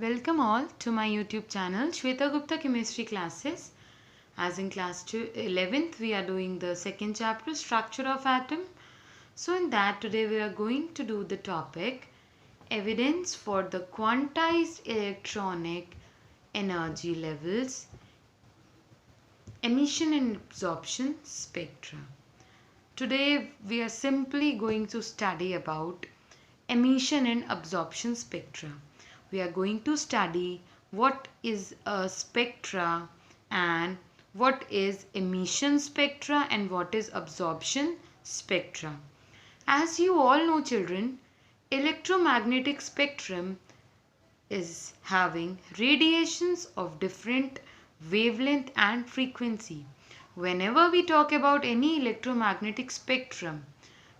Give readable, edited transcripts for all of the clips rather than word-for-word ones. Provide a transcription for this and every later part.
Welcome all to my YouTube channel Shweta Gupta Chemistry Classes. As in class 11th we are doing the second chapter, Structure of Atom. So in that today we are going to do the topic Evidence for the Quantized Electronic Energy Levels, Emission and Absorption Spectra. Today we are simply going to study about emission and absorption spectra. We are going to study what is a spectra and what is emission spectra and what is absorption spectra. As you all know children, electromagnetic spectrum is having radiations of different wavelength and frequency. Whenever we talk about any electromagnetic spectrum,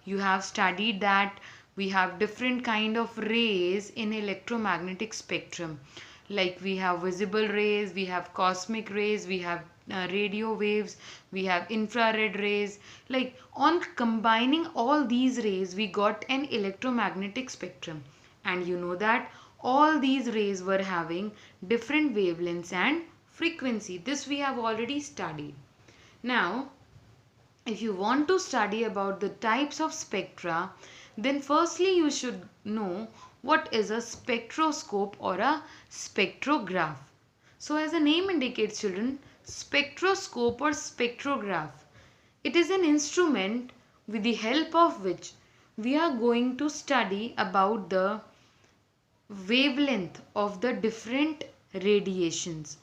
you have studied that we have different kind of rays in electromagnetic spectrum. Like we have visible rays, we have cosmic rays, we have radio waves, we have infrared rays. Like on combining all these rays, we got an electromagnetic spectrum. And you know that all these rays were having different wavelengths and frequency. This we have already studied. Now, if you want to study about the types of spectra, then firstly you should know what is a spectroscope or a spectrograph. So as the name indicates children, spectroscope or spectrograph, it is an instrument with the help of which we are going to study about the wavelength of the different radiations,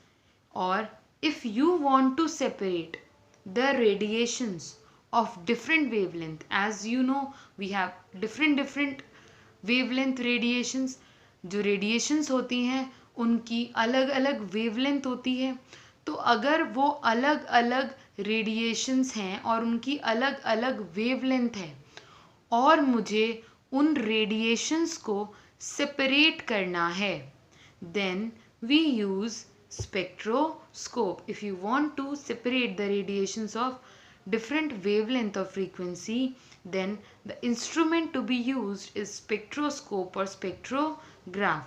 or if you want to separate the radiations of different wavelength. As you know, we have different wavelength radiations. जो radiations होती हैं उनकी अलग अलग wavelength होती है. तो अगर वो अलग अलग radiations हैं और उनकी अलग अलग wavelength है और मुझे उन radiations को separate करना है, then we use spectroscope. If you want to separate the radiations of different wavelength of frequency, then the instrument to be used is spectroscope or spectrograph.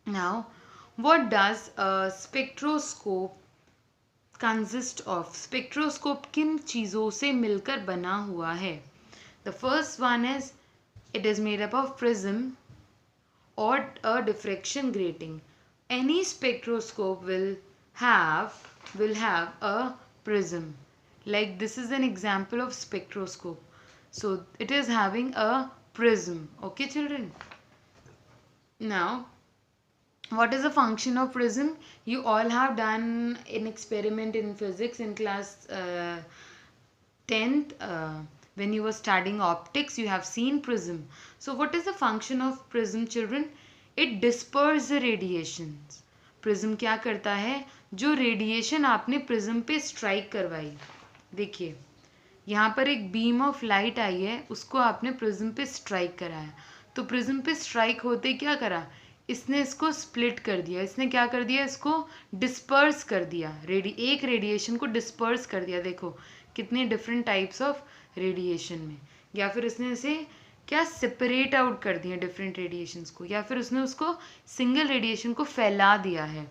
Now, what does a spectroscope consist of? Spectroscope किन चीज़ों से मिलकर बना हुआ है? The first one is it is made up of prism or a diffraction grating. Any spectroscope will have a prism. Like this is an example of spectroscope. So it is having a prism. Okay children. Now what is the function of prism? You all have done an experiment in physics in class 10th. When you were studying optics, you have seen prism. So what is the function of prism children? It disperses the radiations. Prism क्या करता है? जो radiation आपने prism पे strike करवाई, देखिए यहाँ पर एक beam of light आई है, उसको आपने prism पे strike कराया. तो prism पे strike होते क्या करा? इसने इसको split कर दिया. इसने क्या कर दिया? इसको disperse कर दिया. एक radiation को disperse कर दिया. देखो कितने different types of रेडिएशन में. या फिर उसने इसे क्या सेपरेट आउट कर दिया डिफरेंट रेडिएशंस को, या फिर उसने उसको सिंगल रेडिएशन को फैला दिया है.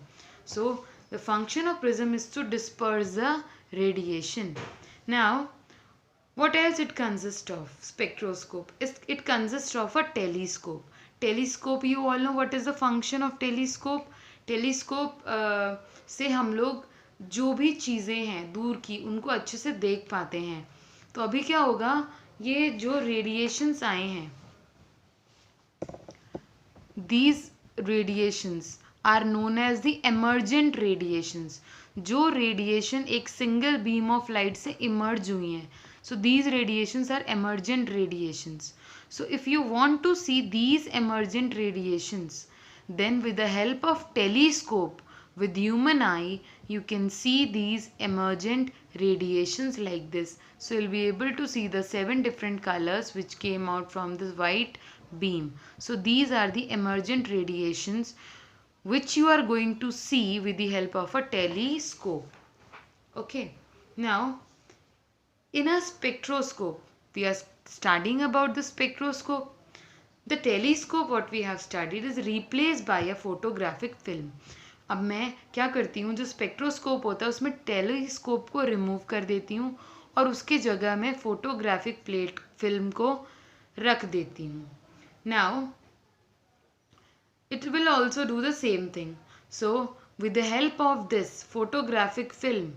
So the function of prism is to disperse the radiation. Now what else it consists of? Spectroscope. It consists of a telescope. Telescope, you all know what is the function of telescope. Telescope से हम लोग जो भी चीज़ें हैं दूर की उनको अच्छे से देख पाते हैं. तो अभी क्या होगा, ये जो रेडिएशंस आए हैं, these radiations are known as the emergent radiations. जो रेडिएशन एक सिंगल बीम ऑफ लाइट से इमर्ज हुई हैं, so these radiations are emergent radiations. So if you want to see these emergent radiations, then with the help of telescope with human eye you can see these emergent radiations like this. So you'll be able to see the 7 different colors which came out from this white beam. So these are the emergent radiations which you are going to see with the help of a telescope. Okay. Now in a spectroscope, we are studying about the spectroscope. The telescope what we have studied is replaced by a photographic film. अब मैं क्या करती हूँ, जो spectroscope होता है उसमें telescope को रिमूव कर देती हूँ और उसके जगह में फोटोग्राफिक प्लेट फिल्म को रख देती हूँ. Now it will also do the same thing. So with the help of this photographic film,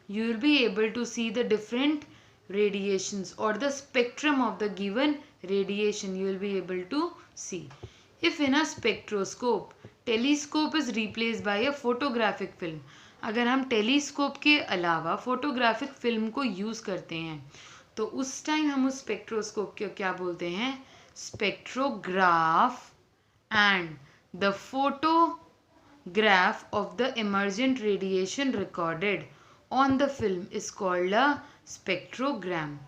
you will be able to see the different radiations or the spectrum of the given radiation you will be able to see. If in a spectroscope, telescope is replaced by a photographic film, अगर हम telescope के अलावा photographic film को use करते हैं तो उस time हम उस स्पेक्ट्रोस्कोप को क्या बोलते हैं, spectrograph. And the photograph of the emergent radiation recorded on the film is called a spectrogram.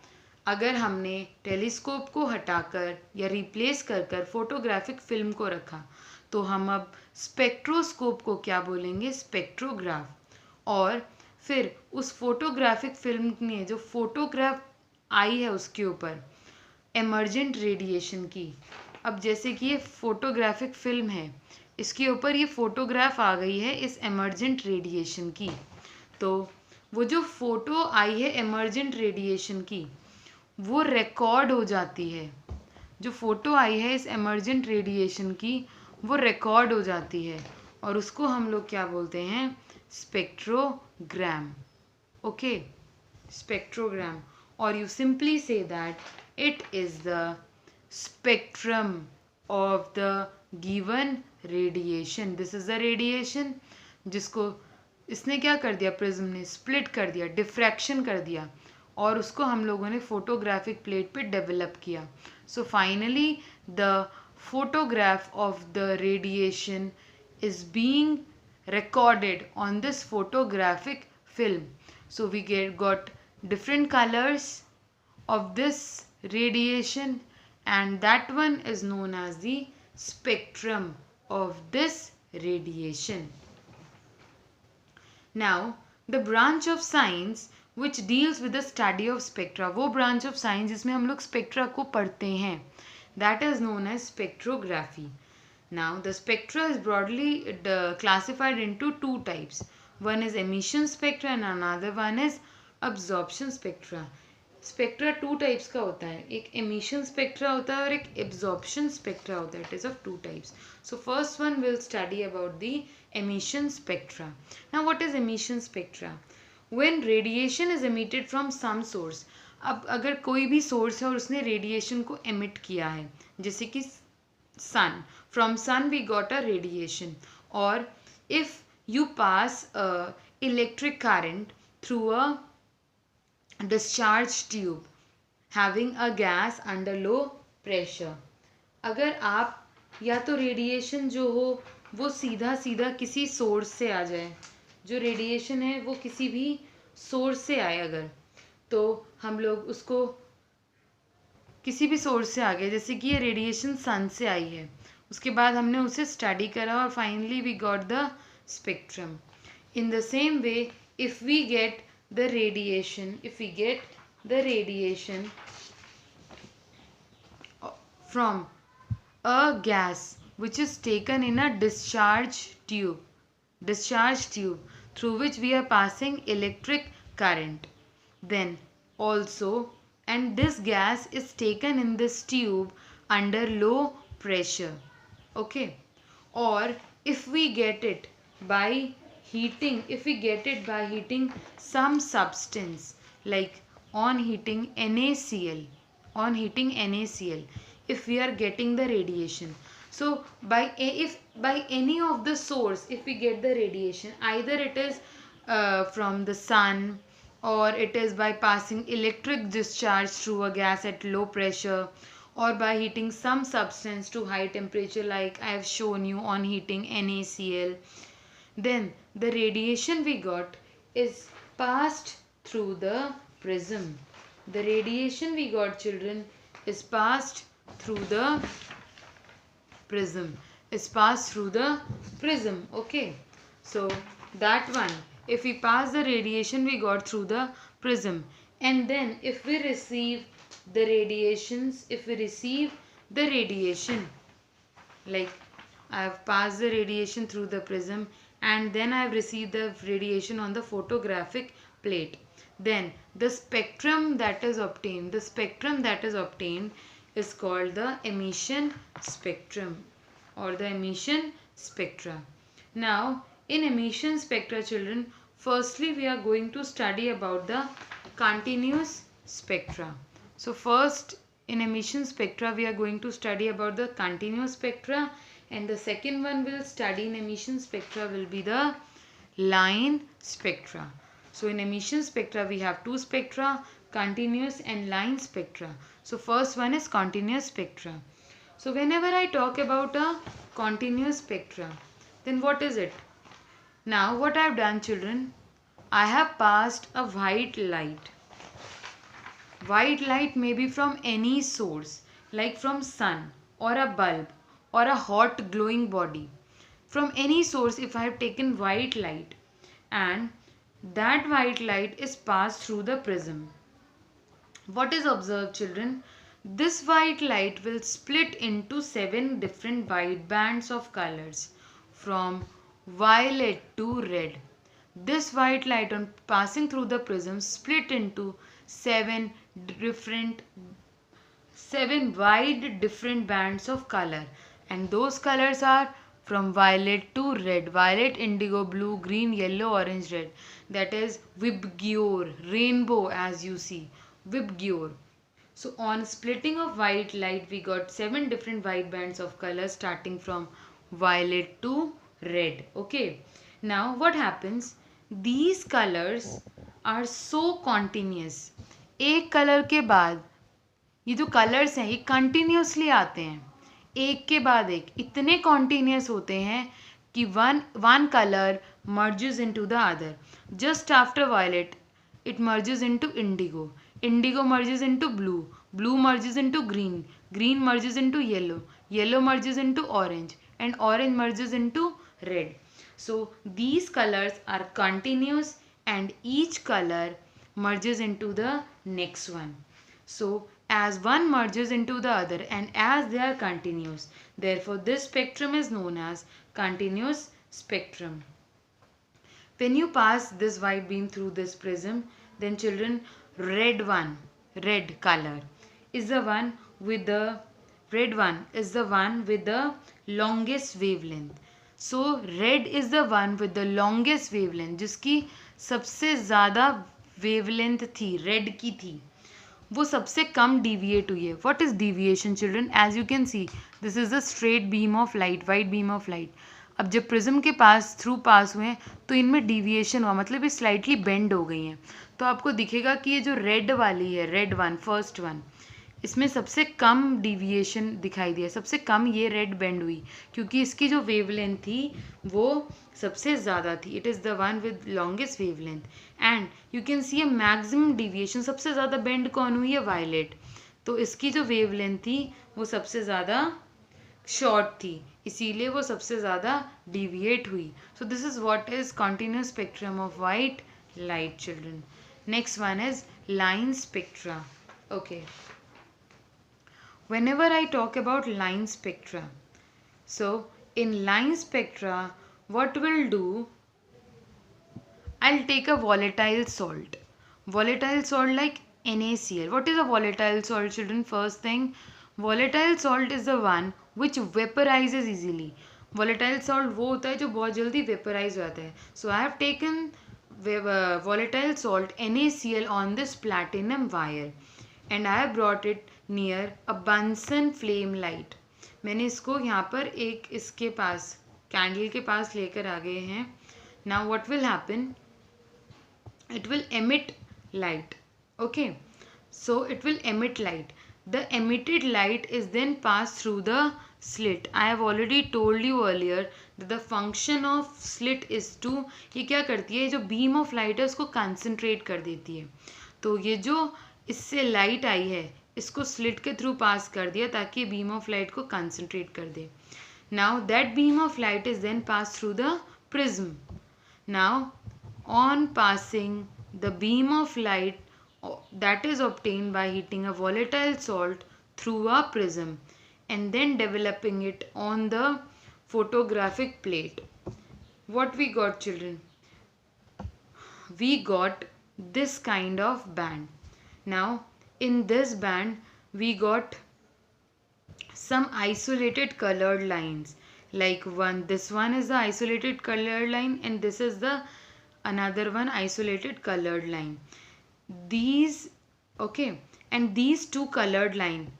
अगर हमने टेलीस्कोप को हटाकर या रिप्लेस कर कर फोटोग्राफिक फिल्म को रखा तो हम अब स्पेक्ट्रोस्कोप को क्या बोलेंगे, स्पेक्ट्रोग्राफ. और फिर उस फोटोग्राफिक फिल्म ने जो फोटोग्राफ आई है उसके ऊपर एमर्जेंट रेडिएशन की, अब जैसे कि ये फोटोग्राफिक फिल्म है, इसके ऊपर ये फोटोग्राफ आ गई है इस एमर्जेंट रेडिएशन की, तो वो जो फोटो आई है एमर्जेंट रेडिएशन की वो रिकॉर्ड हो जाती है. जो फोटो आई है इस एमर्जेंट रेडिएशन की वो रिकॉर्ड हो जाती है और उसको हम लोग क्या बोलते हैं, स्पेक्ट्रोग्राम. Okay, spectrogram. और you simply say that it is the spectrum of the given radiation. This is the radiation जिसको इसने क्या कर दिया, प्रिज्म ने स्प्लिट कर दिया, डिफ्रैक्शन कर दिया और उसको हम लोगों ने फोटोग्राफिक प्लेट पे डेवलप किया. So finally the photograph of the radiation is being recorded on this photographic film. So we got different colors of this radiation and that one is known as the spectrum of this radiation. Now the branch of science which deals with the study of spectra, वो branch of science जिसमें हम लोग spectra को पढ़ते हैं, that is known as spectrography. Now the spectra is broadly classified into two types. One is emission spectra and another one is absorption spectra. Spectra two types का होता है, एक एमिशन स्पेक्ट्रा होता है और एक एब्जॉर्प्शन स्पेक्ट्रा होता है. It is of two types. So first one will study about the emission spectra. Now what is emission spectra? When radiation is emitted from some source. अब अगर कोई भी सोर्स है और उसने रेडिएशन को एमिट किया है, जैसे कि sun, from sun we got a radiation, और if you pass electric current through a discharge tube having a gas under low pressure. अगर आप या तो रेडिएशन जो हो वो सीधा सीधा किसी सोर्स से आ जाए, जो रेडिएशन है वो किसी भी सोर्स से आए अगर, तो हम लोग उसको किसी भी सोर्स से आ गए, जैसे कि ये रेडिएशन सन से आई है, उसके बाद हमने उसे स्टडी करा और finally we got the spectrum. In the same way if we get the radiation, if we get the radiation from a gas which is taken in a discharge tube through which we are passing electric current, then also, and this gas is taken in this tube under low pressure, okay, or if we get it by heating, if we get it by heating some substance like on heating NaCl, if we are getting the radiation. So if by any of the source if we get the radiation, either it is from the sun or it is by passing electric discharge through a gas at low pressure or by heating some substance to high temperature like I have shown you on heating NaCl, then the radiation we got is passed through the prism. The radiation we got, children, is passed through the prism. Okay. So that one, if we pass the radiation we got through the prism, and then if we receive the radiations, if we receive the radiation, like I have passed the radiation through the prism and then I have received the radiation on the photographic plate. Then the spectrum that is obtained, is called the emission spectrum or the emission spectra. Now in emission spectra, children, firstly we are going to study about the continuous spectra. So first in emission spectra we are going to study about the continuous spectra, and the second one we'll study in emission spectra will be the line spectra. So in emission spectra we have two spectra, continuous and line spectra. So first one is continuous spectra. So whenever I talk about a continuous spectra, then what is it? Now what I have done, children, I have passed a white light. White light may be from any source, like from sun or a bulb or a hot glowing body. From any source, if I have taken white light and that white light is passed through the prism, what is observed, children? This white light will split into 7 different white bands of colors from violet to red. This white light on passing through the prism split into 7 wide different bands of color, and those colors are from violet to red: violet, indigo, blue, green, yellow, orange, red. That is VIBGYOR, rainbow, as you see, VIBGYOR. So on splitting of white light we got 7 different white bands of color starting from violet to red. Okay, now what happens, these colors are so continuous. एक colour के बाद ये जो colours हैं ये continuously आते हैं, एक के बाद एक इतने कॉन्टिन्यूस होते हैं कि one colour merges into the other. Just after violet it merges into indigo, indigo merges into blue, blue merges into green, green merges into yellow, yellow merges into orange, and orange merges into red. So these colors are continuous and each color merges into the next one. So as one merges into the other and as they are continuous, therefore this spectrum is known as continuous spectrum. When you pass this white beam through this prism, then children, red color is the one with the longest wavelength. So red is the one with the longest wavelength, जिसकी सबसे ज़्यादा wavelength थी, red की थी, वो सबसे कम deviate हुई है. What is deviation, children? As you can see, this is a straight beam of light, white beam of light. अब जब प्रिज्म के पास हुए हैं तो इनमें डिविएशन हुआ, मतलब ये स्लाइटली बेंड हो गई हैं. तो आपको दिखेगा कि ये जो रेड वाली है, रेड वन, फर्स्ट वन, इसमें सबसे कम डिविएशन दिखाई दिया, सबसे कम ये रेड बेंड हुई क्योंकि इसकी जो वेवलेंथ थी वो सबसे ज़्यादा थी. It is the one with longest wavelength and you can see a maximum deviation. सबसे ज़्यादा बेंड कौन हुई है? वायलेट. तो इसकी जो वेवलेंथ थी वो सबसे ज़्यादा शॉर्ट थी, इसीलिए वो सबसे ज़्यादा डिविएट हुई. So this is what is continuous spectrum of white light, children. Next one is line spectra. Okay, whenever I talk about line spectra, so in line spectra what we'll do, I'll take a volatile salt like NaCl. What is a volatile salt, children? First thing, volatile salt is the one which vaporizes easily. Volatile salt वो होता है जो बहुत जल्दी vaporize हो जाता है. So I have taken volatile salt NaCl on this platinum wire and I have brought it near a Bunsen flame light. मैंने इसको यहाँ पर एक इसके पास कैंडल के पास लेकर आ गए हैं. Now what will happen? It will emit light. Okay, so it will emit light. The emitted light is then passed through the slit. I have already told you earlier that the function of slit is to, ये क्या करती है, जो beam of light है उसको concentrate कर देती है. तो ये जो इससे लाइट आई है इसको स्लिट के थ्रू पास कर दिया ताकि बीम ऑफ लाइट को कंसंट्रेट कर दे. Now that beam of light is then pass through the prism. Now on passing the beam of light that is obtained by heating a volatile salt through a prism, and then developing it on the photographic plate. What we got, children? We got this kind of band. Now in this band we got some isolated colored lines, like this one is the isolated colored line, and this is the another one isolated colored line. These, okay, and these two colored line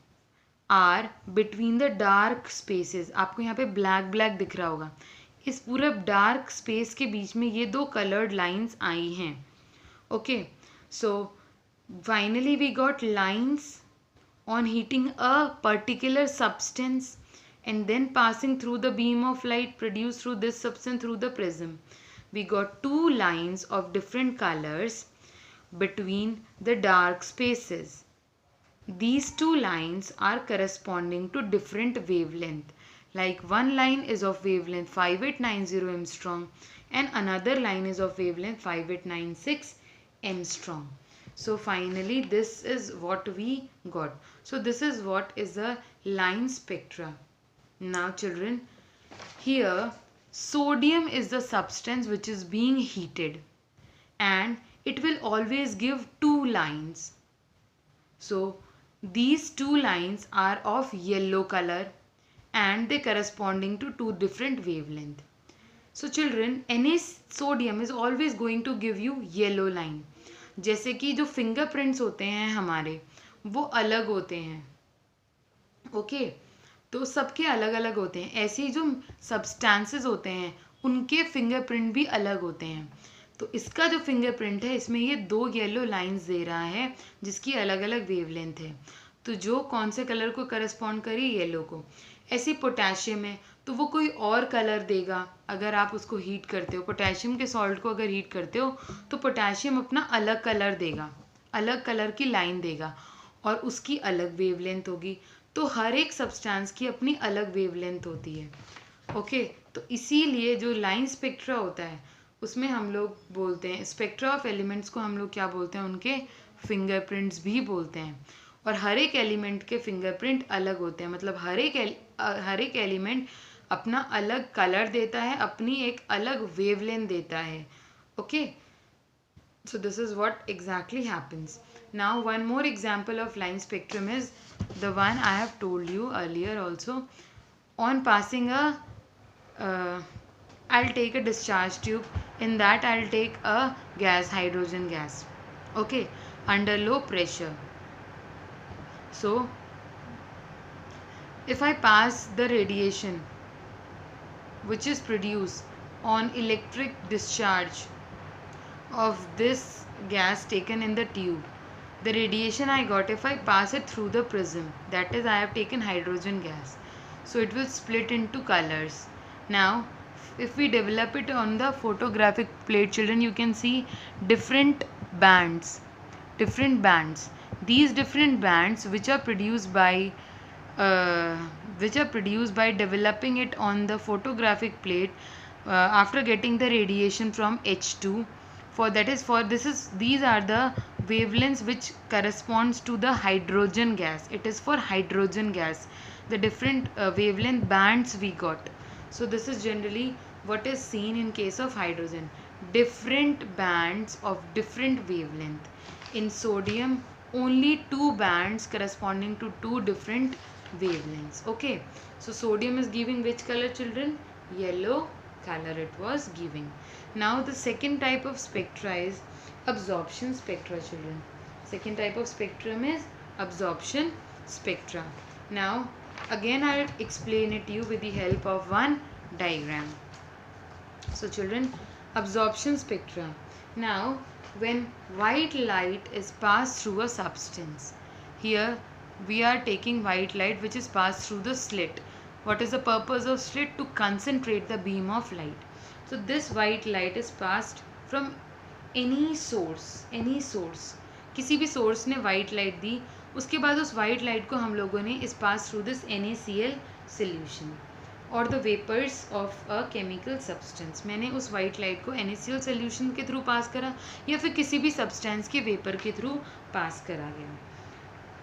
are between the dark spaces. आपको यहाँ पे black black दिख रहा होगा, इस पूरे dark space के बीच में ये दो colored lines आई हैं. Okay, so finally we got lines on heating a particular substance and then passing through the beam of light produced through this substance through the prism. We got two lines of different colors between the dark spaces. These two lines are corresponding to different wavelength. Like one line is of wavelength 5890 Armstrong and another line is of wavelength 5896 Armstrong. So finally this is what we got. So this is what is the line spectra. Now children, here sodium is the substance which is being heated and it will always give two lines. So these two lines are of yellow color and they corresponding to two different wavelength. So children, Na sodium is always going to give you yellow line. जैसे कि जो fingerprints होते हैं हमारे वो अलग होते हैं. ओके, तो सबके अलग अलग होते हैं. ऐसे ही जो सब्सटेंसेस होते हैं उनके फिंगरप्रिंट भी अलग होते हैं. तो इसका जो फिंगरप्रिंट है इसमें ये दो येलो लाइंस दे रहा है जिसकी अलग अलग वेवलेंथ है. तो जो कौन से कलर को करस्पॉन्ड करी, येलो को. ऐसे पोटेशियम है तो वो कोई और कलर देगा अगर आप उसको हीट करते हो. पोटेशियम के सॉल्ट को अगर हीट करते हो तो पोटेशियम अपना अलग कलर देगा, अलग कलर की लाइन देगा और उसकी अलग वेवलेंथ होगी. तो हर एक सब्सटेंस की अपनी अलग वेवलेंथ होती है. ओके, तो इसीलिए जो लाइन स्पेक्ट्रा होता है उसमें हम लोग बोलते हैं स्पेक्ट्रा ऑफ एलिमेंट्स को हम लोग क्या बोलते हैं, उनके फिंगरप्रिंट्स भी बोलते हैं. और हर एक एलिमेंट के फिंगरप्रिंट अलग होते हैं. मतलब हर एक एलिमेंट अपना अलग कलर देता है, अपनी एक अलग वेवलेंथ देता है. Okay, so this is what exactly happens. Now one more example of line spectrum is the one I have told you earlier also. On passing a I'll take a discharge tube. In that I'll take a gas, hydrogen gas. Okay, under low pressure. So if I pass the radiation which is produced on electric discharge of this gas taken in the tube, the radiation I got, if I pass it through the prism, that is I have taken hydrogen gas, so it will split into colors. Now if we develop it on the photographic plate, children, you can see different bands. These different bands which are produced by developing it on the photographic plate after getting the radiation from H2. These are the wavelengths which corresponds to the hydrogen gas. It is for hydrogen gas, the different wavelength bands we got. So this is generally what is seen in case of hydrogen, different bands of different wavelength. In sodium, only two bands corresponding to two different wavelengths. Okay, so sodium is giving which color, children? Yellow color it was giving. Now the second type of spectra is absorption spectra, children. Second type of spectrum is absorption spectra. Now again I'll explain it to you with the help of one diagram. So children, absorption spectra. Now when white light is passed through a substance, here we are taking white light which is passed through the slit. What is the purpose of slit? To concentrate the beam of light. So this white light is passed from any source. किसी भी source ने white light दी, उसके बाद उस white light को हम लोगों ने is passed through this NaCl solution or the vapors of a chemical substance. मैंने उस white light को NaCl solution के थ्रू पास करा या फिर किसी भी substance के vapor के थ्रू पास करा गया.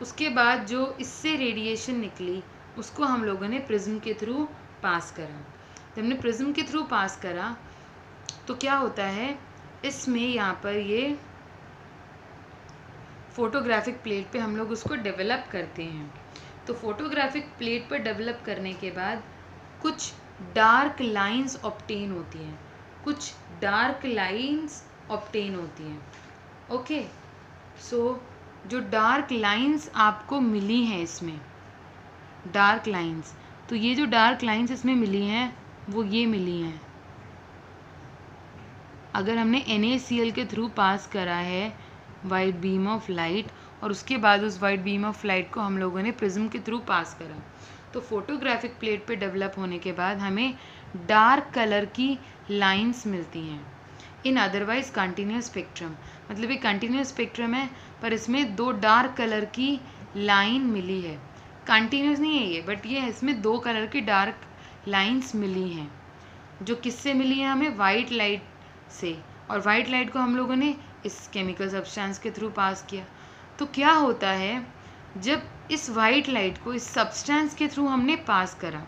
उसके बाद जो इससे रेडिएशन निकली उसको हम लोगों ने प्रिज्म के थ्रू पास करा। जब हमने प्रिज्म के थ्रू पास करा तो क्या होता है, इसमें यहाँ पर ये फोटोग्राफिक प्लेट पे हम लोग उसको डेवलप करते हैं। तो फोटोग्राफिक प्लेट पर डेवलप करने के बाद कुछ डार्क लाइंस ऑब्टेन होती हैं, कुछ डार्क लाइंस ऑब्टेन होती हैं। ओके, सो जो डार्क लाइंस आपको मिली हैं इसमें, डार्क लाइंस, तो ये जो डार्क लाइंस इसमें मिली हैं वो ये मिली हैं। अगर हमने NaCl के थ्रू पास करा है वाइट बीम ऑफ लाइट और उसके बाद उस वाइट बीम ऑफ लाइट को हम लोगों ने प्रिज्म के थ्रू पास करा, तो फोटोग्राफिक प्लेट पे डेवलप होने के बाद हमें डार्क कलर की लाइंस मिलती हैं इन अदरवाइज कंटिन्यूस स्पेक्ट्रम। मतलब ये कंटिन्यूस स्पेक्ट्रम है पर इसमें दो डार्क कलर की लाइन मिली है। कंटिन्यूस नहीं है ये, बट ये इसमें दो कलर की डार्क लाइंस मिली हैं, जो किससे मिली है, हमें वाइट लाइट से। और वाइट लाइट को हम लोगों ने इस केमिकल सब्सटेंस के थ्रू पास किया। तो क्या होता है, जब इस वाइट लाइट को इस सब्सटेंस के थ्रू हमने पास करा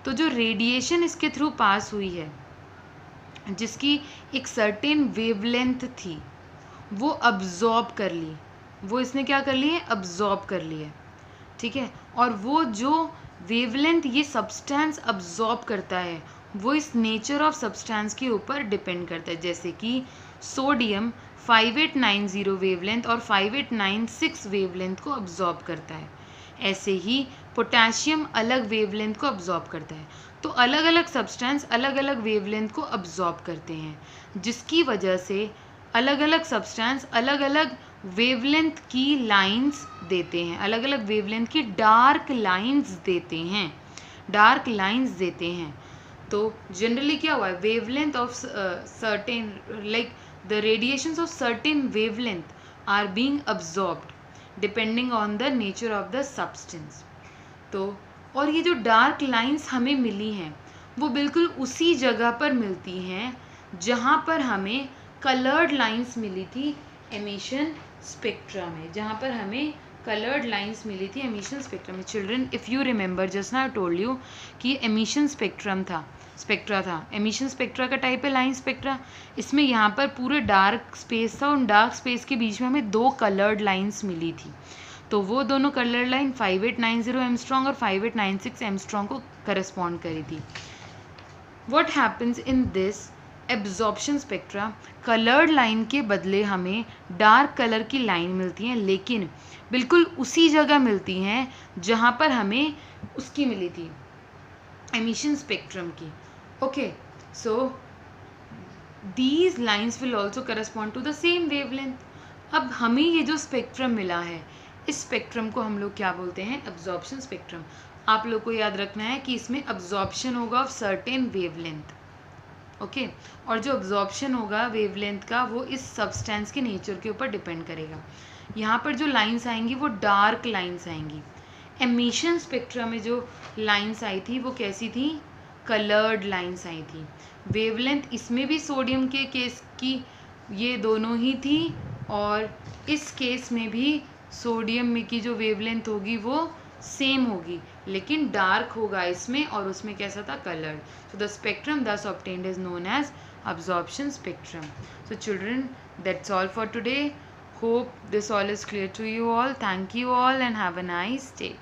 तो जो रेडिएशन इसके थ्रू पास हुई है, जिसकी एक सर्टेन वेवलेंथ थी, वो अब्जॉर्ब कर ली, वो इसने क्या कर ली है, अब्जॉर्ब कर ली है। ठीक है, और वो जो वेवलेंथ ये सब्सटेंस अब्जॉर्ब करता है वो इस नेचर ऑफ सब्सटेंस के ऊपर डिपेंड करता है। जैसे कि सोडियम 5890 वेवलेंथ और 5896 वेवलेंथ को अब्जॉर्ब करता है, ऐसे ही पोटेशियम अलग वेवलेंथ को अब्जॉर्ब करता है। तो अलग अलग सब्सटेंस अलग अलग वेवलेंथ को अब्जॉर्ब करते हैं, जिसकी वजह से अलग अलग सब्सटेंस अलग अलग वेवलेंथ की लाइंस देते हैं, अलग अलग वेवलेंथ की डार्क लाइंस देते हैं, डार्क लाइंस देते हैं। तो जनरली क्या हुआ है, wavelength of certain like the radiations of certain wavelength are being absorbed depending on the nature of the substance. तो और ये जो डार्क लाइंस हमें मिली हैं वो बिल्कुल उसी जगह पर मिलती हैं जहाँ पर हमें कलर्ड लाइंस मिली थी एमिशन स्पेक्ट्रा में, जहाँ पर हमें कलर्ड लाइंस मिली थी एमिशन स्पेक्ट्रम में। Children, if you remember just now I told you कि एमिशन स्पेक्ट्रा था। एमिशन स्पेक्ट्रा का टाइप है लाइन स्पेक्ट्रा। इसमें यहाँ पर पूरे डार्क स्पेस था, उन डार्क स्पेस के बीच में हमें दो कलर्ड लाइंस मिली थी। तो वो दोनों कलर्ड लाइन 5890 एंगस्ट्रॉम और 5896 एंगस्ट्रॉम को करस्पॉन्ड करी थी। What happens in this absorption spectra, coloured line के बदले हमें डार्क कलर की लाइन मिलती हैं, लेकिन बिल्कुल उसी जगह मिलती हैं जहाँ पर हमें उसकी मिली थी एमिशन स्पेक्ट्रम की। Okay, so these lines will also correspond to the same wavelength. अब हमें ये जो स्पेक्ट्रम मिला है, इस स्पेक्ट्रम को हम लोग क्या बोलते हैं, एब्जॉर्प्शन स्पेक्ट्रम। आप लोग को याद रखना है कि इसमें एब्जॉर्प्शन होगा ऑफ सर्टेन वेवलेंथ। ओके, और जो एब्जॉर्प्शन होगा वेवलेंथ का वो इस सब्सटेंस के नेचर के ऊपर डिपेंड करेगा। यहाँ पर जो लाइंस आएंगी वो डार्क लाइंस आएंगी। एमिशन स्पेक्ट्रा में जो लाइंस आई थी वो कैसी थी, कलर्ड लाइंस आई थी। वेवलेंथ इसमें भी सोडियम के केस की ये दोनों ही थी, और इस केस में भी सोडियम में की जो वेवलेंथ होगी वो सेम होगी, लेकिन डार्क होगा इसमें और उसमें कैसा था, coloured. So the spectrum thus obtained is known as absorption spectrum. So children, that's all for today. Hope this all is clear to you all. Thank you all and have a nice day.